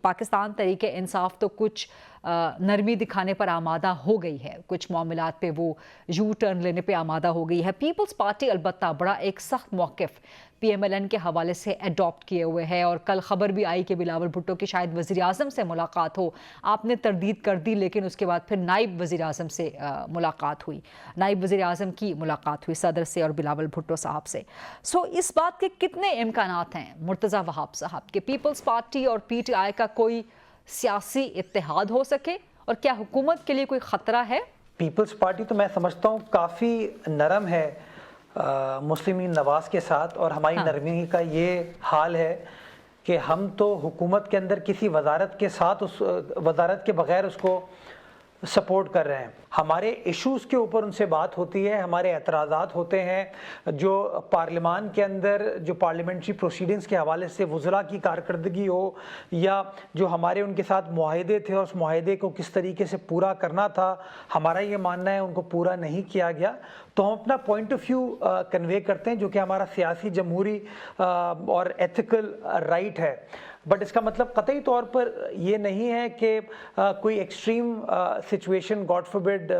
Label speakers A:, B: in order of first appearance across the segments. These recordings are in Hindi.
A: पाकिस्तान तरीके इंसाफ तो कुछ नरमी दिखाने पर आमादा हो गई है, कुछ मामलात पे वो यू टर्न लेने पे आमादा हो गई है। पीपल्स पार्टी अलबत्ता बड़ा एक सख्त मौक़िफ़ PMLN के हवाले से अडॉप्ट किए हुए है और कल खबर भी आई कि बिलावल भुट्टो की शायद वज़ीर आज़म से मुलाकात हो। आपने तरदीद कर दी, लेकिन उसके बाद फिर नायब वज़ीर आज़म से मुलाकात हुई, नायब वज़ीर आज़म की मुलाकात हुई सदर से और बिलावल भुट्टो साहब से। सो इस बात के कितने इम्कानात हैं मुर्तज़ा वहाब साहब के पीपल्स पार्टी और PTI का कोई सियासी इत्तेहाद हो सके, और क्या हुकूमत के लिए कोई ख़तरा है?
B: पीपल्स पार्टी तो मैं समझता हूँ काफ़ी नरम है मुस्लिम लीग नवाज़ के साथ, और हमारी नरमी का ये हाल है कि हम तो हुकूमत के अंदर किसी वजारत के साथ उस वजारत के बगैर उसको सपोर्ट कर रहे हैं। हमारे इश्यूज़ के ऊपर उनसे बात होती है, हमारे एतराज़ात होते हैं जो पार्लियामान के अंदर जो पार्लियामेंट्री प्रोसीडिंग्स के हवाले से वज़रा की कारकर्दगी हो, या जो हमारे उनके साथ मुआहदे थे और उस मुआहदे को किस तरीके से पूरा करना था, हमारा ये मानना है उनको पूरा नहीं किया गया, तो हम अपना पॉइंट ऑफ व्यू कन्वे करते हैं जो कि हमारा सियासी जमहूरी और एथिकल राइट है। बट इसका मतलब कतई तौर पर यह नहीं है कि कोई एक्सट्रीम सिचुएशन गॉड फॉरबिड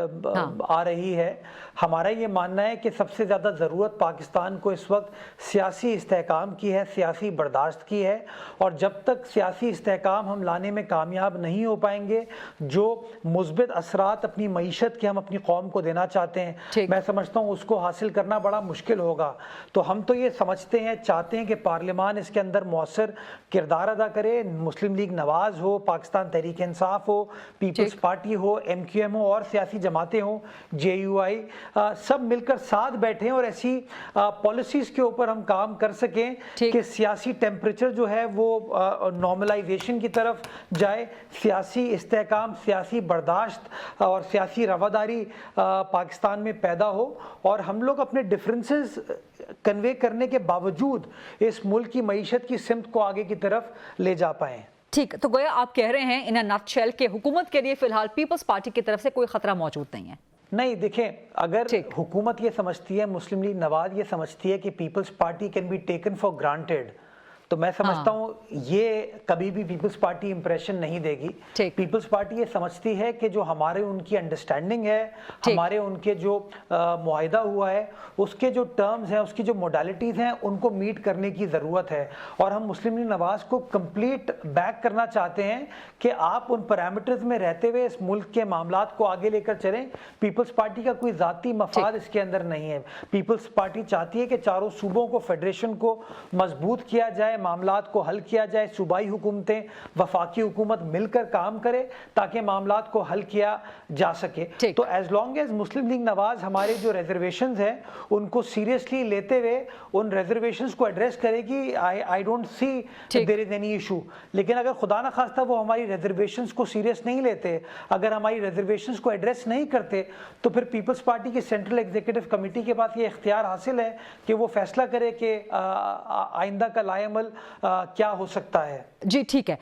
B: आ रही है। हमारा ये मानना है कि सबसे ज़्यादा ज़रूरत पाकिस्तान को इस वक्त सियासी इस्तेहकाम की है, सियासी बर्दाश्त की है, और जब तक सियासी इस्तेहकाम हम लाने में कामयाब नहीं हो पाएंगे, जो मुस्बित असरात अपनी मईशत के हम अपनी कौम को देना चाहते हैं, मैं समझता हूँ उसको हासिल करना बड़ा मुश्किल होगा। तो हम तो ये समझते हैं, चाहते हैं कि पार्लियामान इसके अंदर मौसर किरदार अदा करे, मुस्लिम लीग नवाज़ हो, पाकिस्तान तहरीक इंसाफ हो, पीपल्स पार्टी हो, MQM हो और सियासी जमातें हो, JUI, सब मिलकर साथ बैठें और ऐसी पॉलिसीज़ के ऊपर हम काम कर सकें कि सियासी टेम्परेचर जो है वो नॉर्मलाइजेशन की तरफ जाए, सियासी इस्तेहकाम, सियासी बर्दाश्त और सियासी रवादारी पाकिस्तान में पैदा हो, और हम लोग अपने डिफरेंसेस कन्वे करने के बावजूद इस मुल्क की मईशत की सिमत को आगे की तरफ ले जा पाएं।
A: ठीक, तो गोया आप कह रहे हैं इन अ नटशेल के हुकूमत के लिए फिलहाल पीपल्स पार्टी की तरफ से कोई खतरा मौजूद नहीं है?
B: नहीं, देखें, अगर हुकूमत ये समझती है, मुस्लिम लीग नवाज ये समझती है कि Peoples Party can be taken for granted, तो मैं समझता हूँ ये कभी भी पीपल्स पार्टी इंप्रेशन नहीं देगी। पीपल्स पार्टी ये समझती है कि जो हमारे उनकी अंडरस्टैंडिंग है, हमारे उनके जो मुआहिदा हुआ है, उसके जो टर्म्स हैं, उसकी जो मोडालिटीज़ हैं, उनको मीट करने की ज़रूरत है, और हम मुस्लिम लीग नवाज़ को कंप्लीट बैक करना चाहते हैं कि आप उन पैरामीटर्स में रहते हुए इस मुल्क के मामलात को आगे लेकर चलें। पीपल्स पार्टी का कोई ज़ाती मफाद इसके अंदर नहीं है। पीपल्स पार्टी चाहती है कि चारों सूबों को, फेडरेशन को मजबूत किया जाए, मामलात को हल किया जाए, सूबाई हुकूमतें, वफाकी हुकूमत मिलकर काम करे ताकि मामलात को हल किया जा सके। तो एज लॉन्ग एज मुस्लिम लीग नवाज हमारे जो रिजर्वेशंस हैं उनको सीरियसली लेते हुए उन रिजर्वेशंस को एड्रेस करेगी, I don't see there is any issue. लेकिन अगर खुदा ना खास्ता वो हमारी रिजर्वेशंस को सीरियस नहीं लेते, अगर हमारी रिजर्वेशंस को एड्रेस नहीं करते, तो फिर पीपल्स पार्टी की सेंट्रल एग्जीक्यूटिव कमेटी के पास ये इख्तियार हासिल है कि वो फैसला करे कि आइंदा का लाएमल क्या हो सकता है।
A: जी ठीक है।